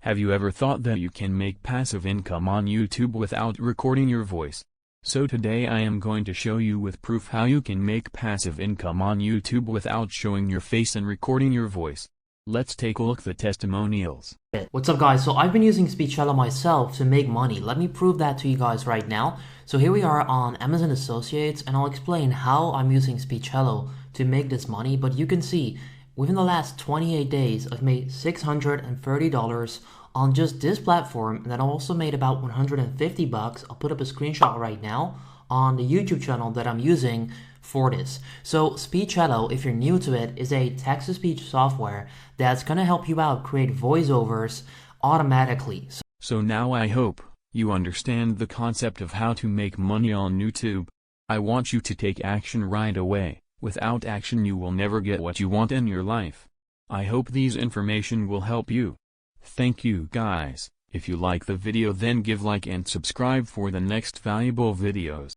Have you ever thought that you can make passive income on YouTube without recording your voice? So today I am going to show you with proof how you can make passive income on YouTube without showing your face and recording your voice. Let's take a look at the testimonials. What's up guys, so I've been using Speechlo myself to make money. Let me prove that to you guys right now. So here we are on Amazon Associates and I'll explain how I'm using Speechlo to make this money. But you can see within the last 28 days I've made $630 on just this platform, and then I also made about 150 bucks. I'll put up a screenshot right now on the YouTube channel that I'm using for this. So Speechlo, if you're new to it, is a text-to-speech software that's gonna help you out create voiceovers automatically. So now I hope you understand the concept of how to make money on YouTube. I want you to take action right away. Without action you will never get what you want in your life. I hope these information will help you. Thank you guys. If you like the video then give like and subscribe for the next valuable videos.